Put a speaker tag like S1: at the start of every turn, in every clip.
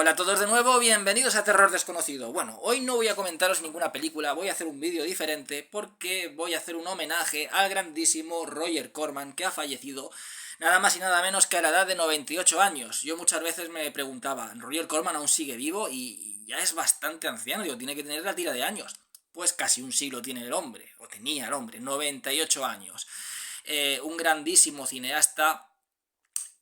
S1: Hola a todos de nuevo, bienvenidos a Terror Desconocido. Bueno, hoy no voy a comentaros ninguna película, voy a hacer un vídeo diferente porque voy a hacer un homenaje al grandísimo Roger Corman, que ha fallecido nada más y nada menos que a la edad de 98 años. Yo muchas veces me preguntaba, ¿Roger Corman aún sigue vivo? Y ya es bastante anciano, digo, tiene que tener la tira de años. Pues casi un siglo tiene el hombre, o tenía el hombre, 98 años. Un grandísimo cineasta.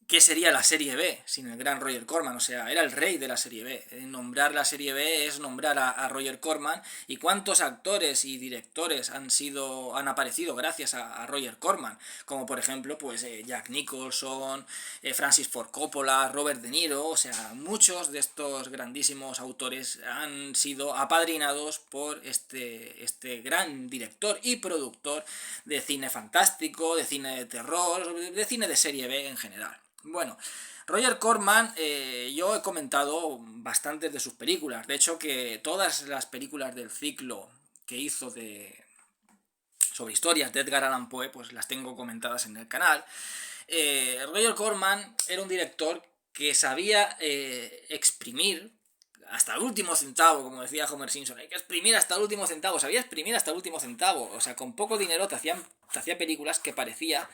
S1: ¿Qué sería la serie B sin el gran Roger Corman? O sea, era el rey de la serie B. Nombrar la serie B es nombrar a Roger Corman. ¿Y cuántos actores y directores han aparecido gracias a Roger Corman? Como por ejemplo, pues Jack Nicholson, Francis Ford Coppola, Robert De Niro. O sea, muchos de estos grandísimos autores han sido apadrinados por este gran director y productor de cine fantástico, de cine de terror, de cine de serie B en general. Bueno, Roger Corman, yo he comentado bastantes de sus películas. De hecho, que todas las películas del ciclo que hizo sobre historias de Edgar Allan Poe, pues las tengo comentadas en el canal. Roger Corman era un director que sabía exprimir hasta el último centavo, como decía Homer Simpson. Hay que exprimir hasta el último centavo. Sabía exprimir hasta el último centavo. O sea, con poco dinero te hacía películas que parecía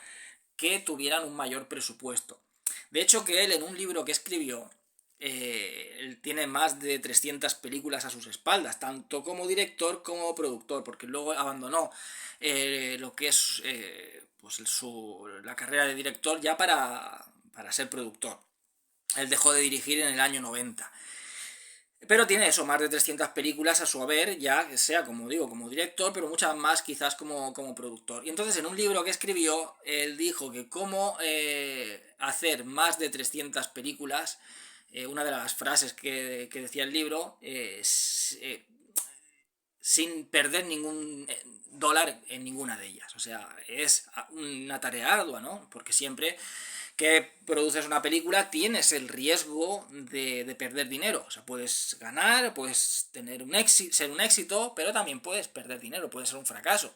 S1: que tuvieran un mayor presupuesto. De hecho, que él en un libro que escribió, él tiene más de 300 películas a sus espaldas, tanto como director como productor, porque luego abandonó lo que es pues la carrera de director ya para ser productor. Él dejó de dirigir en el año 90. Pero tiene eso, más de 300 películas a su haber, ya sea, como digo, como director, pero muchas más quizás como productor. Y entonces en un libro que escribió, él dijo que cómo hacer más de 300 películas, una de las frases que decía el libro, sin perder ningún dólar en ninguna de ellas. O sea, es una tarea ardua, ¿no? Porque siempre que produces una película tienes el riesgo de perder dinero. O sea, puedes ganar, puedes tener ser un éxito, pero también puedes perder dinero, puede ser un fracaso.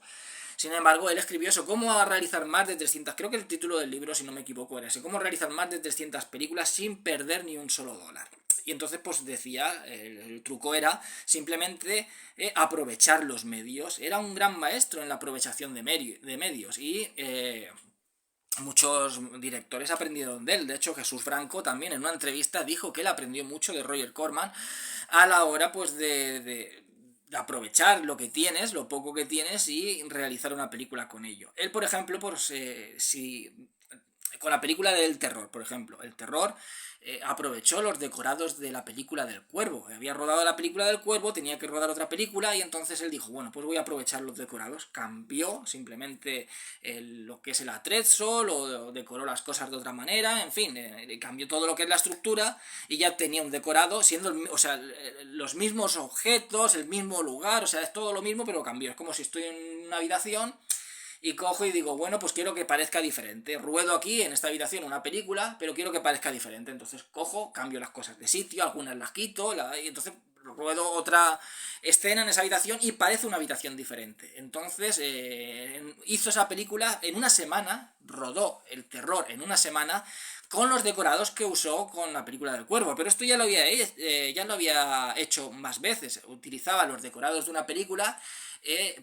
S1: Sin embargo, él escribió eso, cómo realizar más de 300, creo que el título del libro, si no me equivoco, era ese, cómo realizar más de 300 películas sin perder ni un solo dólar. Y entonces pues decía, el truco era simplemente aprovechar los medios. Era un gran maestro en la aprovechación de medios y muchos directores aprendieron de él. De hecho, Jesús Franco también en una entrevista dijo que él aprendió mucho de Roger Corman a la hora pues de aprovechar lo que tienes, lo poco que tienes y realizar una película con ello. Él, por ejemplo, pues si con la película del terror, por ejemplo, el terror aprovechó los decorados de la película del Cuervo. Había rodado la película del Cuervo, tenía que rodar otra película y entonces él dijo, bueno, pues voy a aprovechar los decorados. Cambió simplemente lo que es el atrezzo, lo decoró las cosas de otra manera, en fin, cambió todo lo que es la estructura y ya tenía un decorado, siendo, o sea, los mismos objetos, el mismo lugar, o sea, es todo lo mismo, pero cambió. Es como si estoy en una habitación y cojo y digo, bueno, pues quiero que parezca diferente. Ruedo aquí en esta habitación una película, pero quiero que parezca diferente. Entonces cojo, cambio las cosas de sitio, algunas las quito, y entonces ruedo otra escena en esa habitación y parece una habitación diferente. Entonces hizo esa película en una semana, rodó el terror en una semana con los decorados que usó con la película del Cuervo. Pero esto ya lo había hecho más veces. Utilizaba los decorados de una película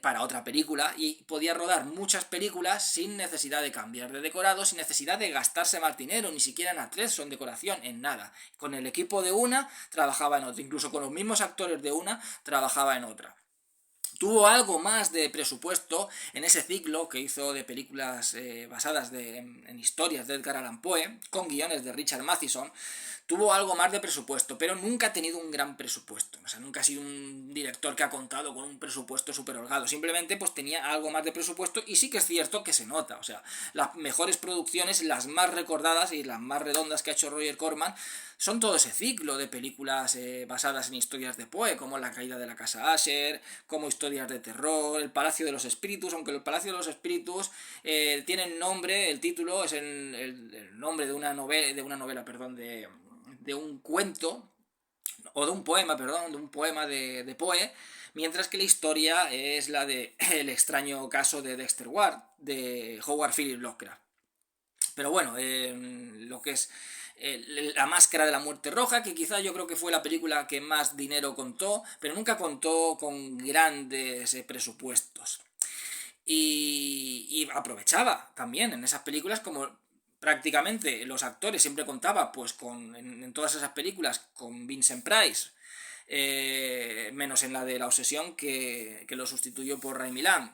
S1: para otra película y podía rodar muchas películas sin necesidad de cambiar de decorado, sin necesidad de gastarse más dinero, ni siquiera en atrezo, en decoración, en nada. Con el equipo de una trabajaba en otra, incluso con los mismos actores de una trabajaba en otra. Tuvo algo más de presupuesto en ese ciclo que hizo de películas basadas en historias de Edgar Allan Poe, con guiones de Richard Matheson. Tuvo algo más de presupuesto, pero nunca ha tenido un gran presupuesto. O sea, nunca ha sido un director que ha contado con un presupuesto súper holgado. Simplemente pues tenía algo más de presupuesto y sí que es cierto que se nota. O sea, las mejores producciones, las más recordadas y las más redondas que ha hecho Roger Corman son todo ese ciclo de películas basadas en historias de Poe, como La caída de la casa Asher, como historias de terror, El palacio de los espíritus, aunque el palacio de los espíritus tiene el nombre, el título es el nombre de una novela, perdón, de un cuento, o de un poema, perdón, de un poema de Poe, mientras que la historia es la de El extraño caso de Dexter Ward, de Howard Phillips Lovecraft. Pero bueno, lo que es La Máscara de la Muerte Roja, que quizá yo creo que fue la película que más dinero contó, pero nunca contó con grandes presupuestos. Y aprovechaba también en esas películas, como prácticamente los actores siempre contaba pues en todas esas películas con Vincent Price, menos en la de La Obsesión, que lo sustituyó por Ray Milland.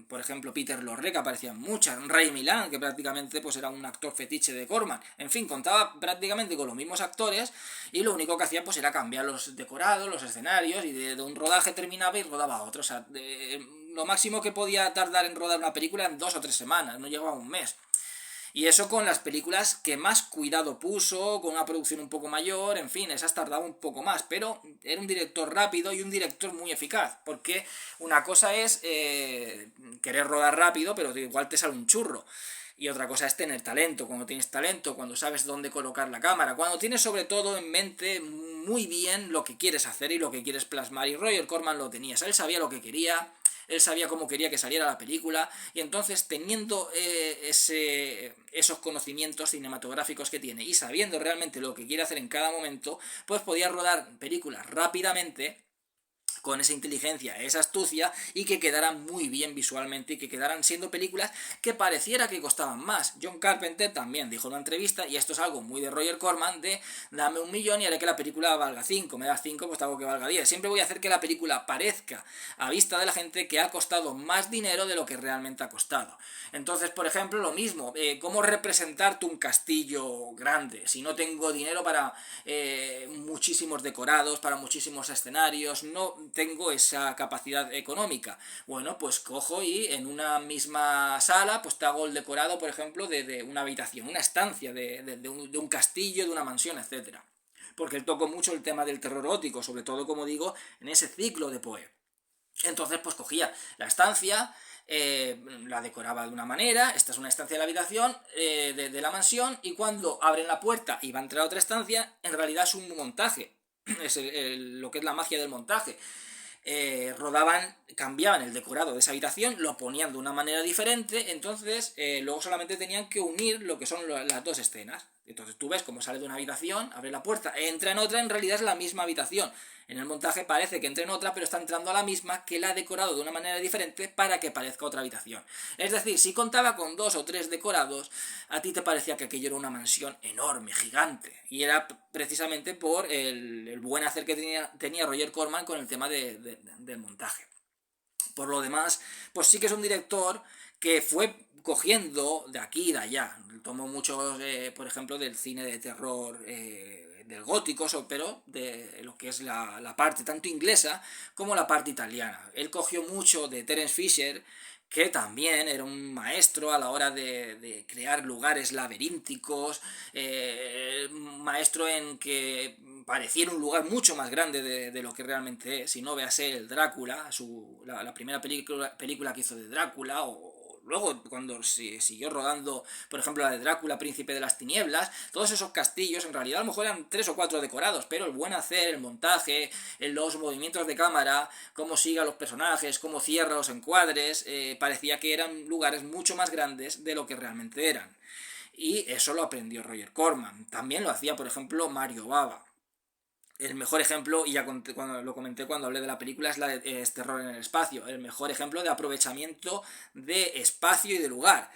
S1: Por ejemplo, Peter Lorre, que aparecía en muchas. Ray Milland, que prácticamente pues era un actor fetiche de Corman. En fin, contaba prácticamente con los mismos actores, y lo único que hacía pues era cambiar los decorados, los escenarios, y de un rodaje terminaba y rodaba otro. O sea, lo máximo que podía tardar en rodar una película en 2 o 3 semanas, no llegaba a un mes. Y eso con las películas que más cuidado puso, con una producción un poco mayor, en fin, esas tardaba un poco más, pero era un director rápido y un director muy eficaz, porque una cosa es querer rodar rápido, pero igual te sale un churro. Y otra cosa es tener talento, cuando tienes talento, cuando sabes dónde colocar la cámara, cuando tienes sobre todo en mente muy bien lo que quieres hacer y lo que quieres plasmar. Y Roger Corman lo tenía, él sabía lo que quería, él sabía cómo quería que saliera la película, y entonces teniendo esos conocimientos cinematográficos que tiene y sabiendo realmente lo que quiere hacer en cada momento, pues podía rodar películas rápidamente con esa inteligencia, esa astucia, y que quedaran muy bien visualmente y que quedaran siendo películas que pareciera que costaban más. John Carpenter también dijo en una entrevista, y esto es algo muy de Roger Corman, de dame 1 millón y haré que la película valga 5, me das 5, pues hago que valga 10. Siempre voy a hacer que la película parezca a vista de la gente que ha costado más dinero de lo que realmente ha costado. Entonces, por ejemplo, lo mismo, ¿cómo representarte un castillo grande si no tengo dinero para muchísimos decorados, para muchísimos escenarios? No tengo esa capacidad económica. Bueno, pues cojo y en una misma sala pues te hago el decorado, por ejemplo, de una habitación, una estancia, de un castillo, de una mansión, etcétera. Porque él tocó mucho el tema del terror gótico, sobre todo, como digo, en ese ciclo de Poe. Entonces, pues cogía la estancia, la decoraba de una manera, esta es una estancia de la habitación, de la mansión, y cuando abren la puerta y va a entrar a otra estancia, en realidad es un montaje, es lo que es la magia del montaje. Rodaban, cambiaban el decorado de esa habitación, lo ponían de una manera diferente, entonces luego solamente tenían que unir lo que son las dos escenas. Entonces tú ves cómo sale de una habitación, abre la puerta, entra en otra, en realidad es la misma habitación. En el montaje parece que entra en otra, pero está entrando a la misma, que la ha decorado de una manera diferente para que parezca otra habitación. Es decir, si contaba con 2 o 3 decorados, a ti te parecía que aquello era una mansión enorme, gigante. Y era precisamente por el buen hacer que tenía Roger Corman con el tema del montaje. Por lo demás, pues sí que es un director que fue cogiendo de aquí y de allá. Tomó muchos, por ejemplo, del cine de terror del gótico, pero de lo que es la parte tanto inglesa como la parte italiana. Él cogió mucho de Terence Fisher, que también era un maestro a la hora de crear lugares laberínticos, maestro en que pareciera un lugar mucho más grande de lo que realmente es. Si no, véase el Drácula, la primera película que hizo de Drácula, o luego cuando se siguió rodando, por ejemplo, la de Drácula, Príncipe de las Tinieblas, todos esos castillos en realidad a lo mejor eran 3 o 4 decorados, pero el buen hacer, el montaje, los movimientos de cámara, cómo sigue a los personajes, cómo cierra los encuadres, parecía que eran lugares mucho más grandes de lo que realmente eran. Y eso lo aprendió Roger Corman. También lo hacía, por ejemplo, Mario Bava. El mejor ejemplo, y ya cuando lo comenté cuando hablé de la película, es Terror en el Espacio. El mejor ejemplo de aprovechamiento de espacio y de lugar.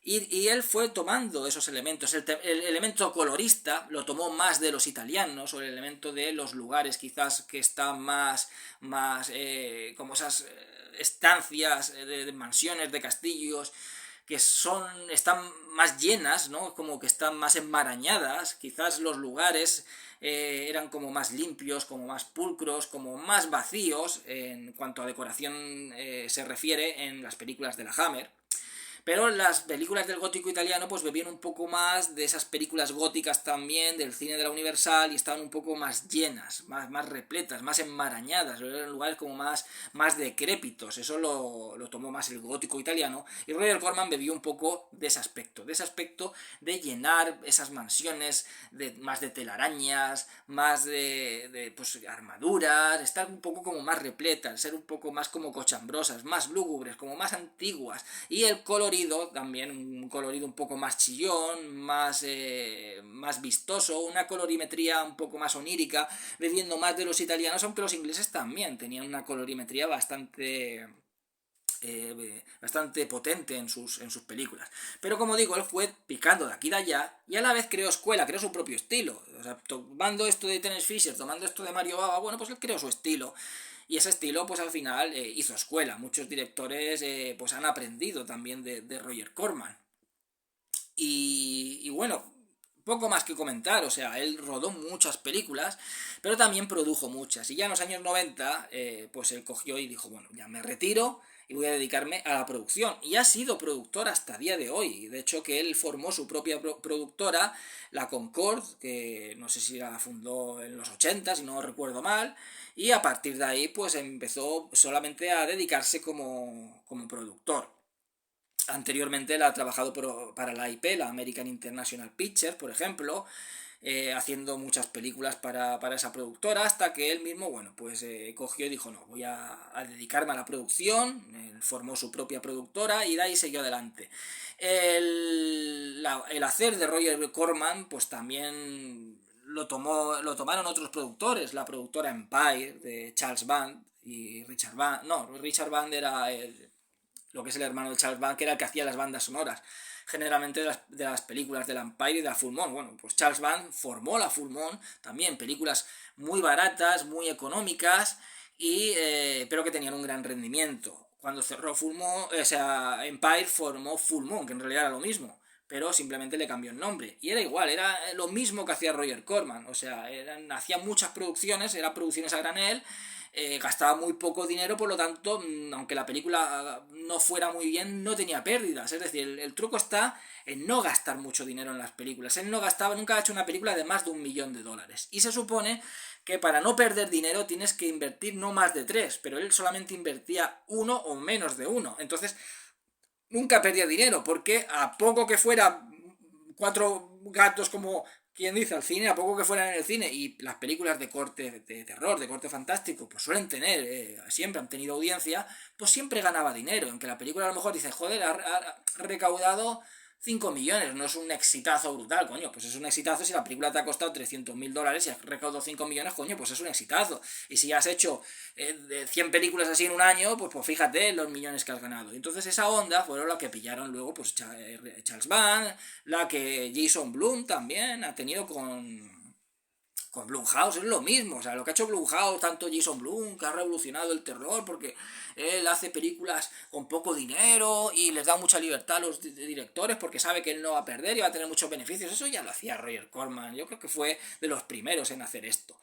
S1: Y él fue tomando esos elementos. El elemento colorista lo tomó más de los italianos, o el elemento de los lugares quizás que están más como esas estancias de mansiones, de castillos, que están más llenas, ¿no? Como que están más enmarañadas. Quizás los lugares eran como más limpios, como más pulcros, como más vacíos en cuanto a decoración se refiere en las películas de la Hammer. Pero las películas del gótico italiano pues bebían un poco más de esas películas góticas también, del cine de la Universal, y estaban un poco más llenas, más repletas, más enmarañadas, eran lugares como más decrépitos. Eso lo tomó más el gótico italiano, y Roger Corman bebió un poco de ese aspecto de llenar esas mansiones más de telarañas, más de pues, armaduras, estar un poco como más repletas, ser un poco más como cochambrosas, más lúgubres, como más antiguas, y el color colorido también, un colorido un poco más chillón, más vistoso, una colorimetría un poco más onírica, bebiendo más de los italianos, aunque los ingleses también tenían una colorimetría bastante potente en sus películas. Pero como digo, él fue picando de aquí y de allá y a la vez creó escuela, creó su propio estilo. O sea, tomando esto de Terence Fisher, tomando esto de Mario Bava, bueno, pues él creó su estilo. Y ese estilo, pues al final hizo escuela. Muchos directores pues han aprendido también de Roger Corman. Y bueno, poco más que comentar, o sea, él rodó muchas películas, pero también produjo muchas. Y ya en los años 90, pues él cogió y dijo, bueno, ya me retiro y voy a dedicarme a la producción. Y ha sido productor hasta día de hoy. De hecho, que él formó su propia productora, la Concord, que no sé si la fundó en los 80, si no recuerdo mal. Y a partir de ahí, pues empezó solamente a dedicarse como productor. Anteriormente él ha trabajado para la IP, la American International Pictures, por ejemplo, haciendo muchas películas para esa productora, hasta que él mismo, bueno, pues cogió y dijo, no, voy a dedicarme a la producción, él formó su propia productora y de ahí siguió adelante. El hacer de Roger Corman, pues también lo tomaron otros productores, la productora Empire de Charles Band y Richard Band, no, Richard Band era lo que es el hermano de Charles Band, que era el que hacía las bandas sonoras, generalmente de las películas de la Empire y de la Full Moon. Bueno, pues Charles Band formó la Full Moon, también películas muy baratas, muy económicas, pero que tenían un gran rendimiento. Cuando cerró Full Moon, o sea, Empire formó Full Moon, que en realidad era lo mismo, pero simplemente le cambió el nombre. Y era igual, era lo mismo que hacía Roger Corman, o sea, hacía muchas producciones, eran producciones a granel, gastaba muy poco dinero, por lo tanto, aunque la película no fuera muy bien, no tenía pérdidas. Es decir, el truco está en no gastar mucho dinero en las películas. Él nunca ha hecho una película de más de $1.000.000. Y se supone que para no perder dinero tienes que invertir no más de 3, pero él solamente invertía 1 o menos de 1. Entonces, nunca perdía dinero, porque a poco que fuera 4 gatos, como quien dice, al cine, a poco que fueran en el cine, y las películas de corte de terror, de corte fantástico, pues suelen tener, siempre han tenido audiencia, pues siempre ganaba dinero. Aunque la película a lo mejor dice, joder, ha recaudado 5 millones, no es un exitazo brutal, coño, pues es un exitazo si la película te ha costado $300.000 y has recaudado 5 millones, coño, pues es un exitazo. Y si has hecho 100 películas así en un año, pues fíjate los millones que has ganado. Y entonces esa onda fueron la que pillaron luego pues Charles Band, la que Jason Blum también ha tenido con Blumhouse, es lo mismo. O sea, lo que ha hecho Blumhouse, tanto Jason Blum, que ha revolucionado el terror, porque él hace películas con poco dinero y les da mucha libertad a los directores, porque sabe que él no va a perder y va a tener muchos beneficios. Eso ya lo hacía Roger Corman. Yo creo que fue de los primeros en hacer esto.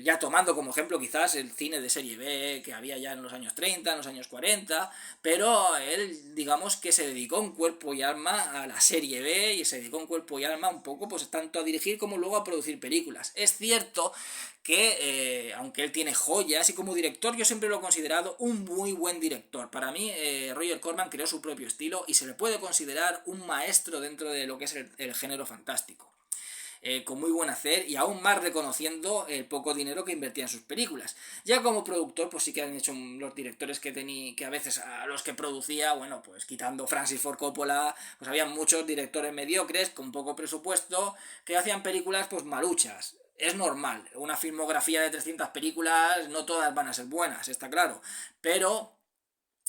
S1: Ya tomando como ejemplo quizás el cine de serie B que había ya en los años 30, en los años 40, pero él, digamos que se dedicó en cuerpo y alma a la serie B y se dedicó en cuerpo y alma un poco, pues tanto a dirigir como luego a producir películas. Es cierto que, aunque él tiene joyas y como director, yo siempre lo he considerado un muy buen director. Para mí, Roger Corman creó su propio estilo y se le puede considerar un maestro dentro de lo que es el género fantástico. Con muy buen hacer y aún más reconociendo el poco dinero que invertía en sus películas. Ya como productor, pues sí que han hecho los directores que a veces a los que producía, bueno, pues quitando Francis Ford Coppola, pues había muchos directores mediocres con poco presupuesto que hacían películas pues maluchas. Es normal, una filmografía de 300 películas no todas van a ser buenas, está claro, pero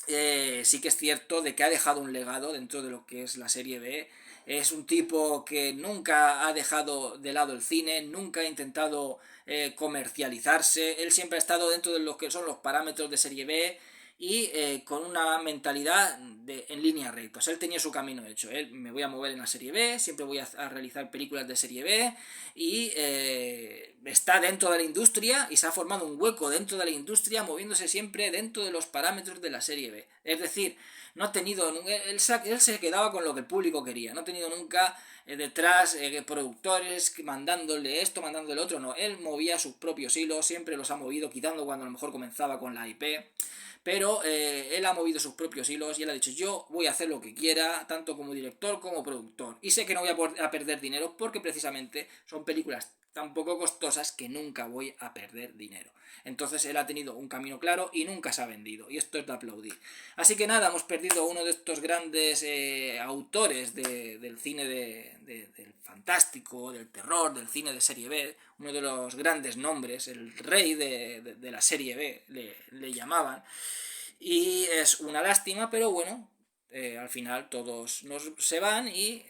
S1: sí que es cierto de que ha dejado un legado dentro de lo que es la serie B. Es un tipo que nunca ha dejado de lado el cine, nunca ha intentado comercializarse, él siempre ha estado dentro de lo que son los parámetros de serie B y con una mentalidad en línea recta. O sea, él tenía su camino hecho. Él, me voy a mover en la serie B, siempre voy a realizar películas de serie B y está dentro de la industria y se ha formado un hueco dentro de la industria moviéndose siempre dentro de los parámetros de la serie B. Es decir, no ha tenido, él se quedaba con lo que el público quería, no ha tenido nunca detrás productores mandándole esto, mandándole otro, no, él movía sus propios hilos, siempre los ha movido, quitando cuando a lo mejor comenzaba con la IP, pero él ha movido sus propios hilos y él ha dicho, yo voy a hacer lo que quiera, tanto como director como productor, y sé que no voy a perder dinero porque precisamente son películas tan poco costosas que nunca voy a perder dinero. Entonces él ha tenido un camino claro y nunca se ha vendido, y esto es de aplaudir. Así que nada, hemos perdido uno de estos grandes autores del cine del fantástico, del terror, del cine de serie B, uno de los grandes nombres, el rey de la serie B, le llamaban. Y es una lástima, pero bueno, al final todos se van y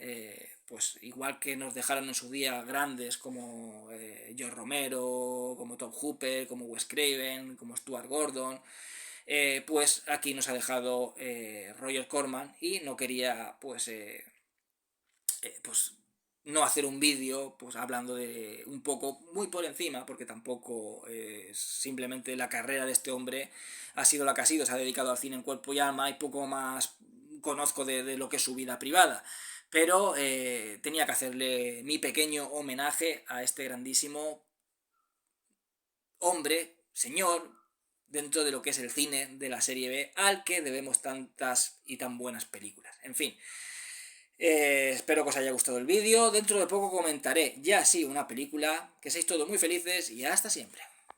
S1: pues igual que nos dejaron en su día grandes como George Romero, como Tom Hooper, como Wes Craven, como Stuart Gordon, pues aquí nos ha dejado Roger Corman y no quería pues no hacer un vídeo pues hablando de un poco muy por encima, porque tampoco simplemente la carrera de este hombre ha sido la que ha sido, se ha dedicado al cine en cuerpo y alma y poco más conozco de lo que es su vida privada, pero tenía que hacerle mi pequeño homenaje a este grandísimo hombre, señor, dentro de lo que es el cine de la serie B, al que debemos tantas y tan buenas películas. En fin, espero que os haya gustado el vídeo. Dentro de poco comentaré ya sí una película. Que seáis todos muy felices y hasta siempre.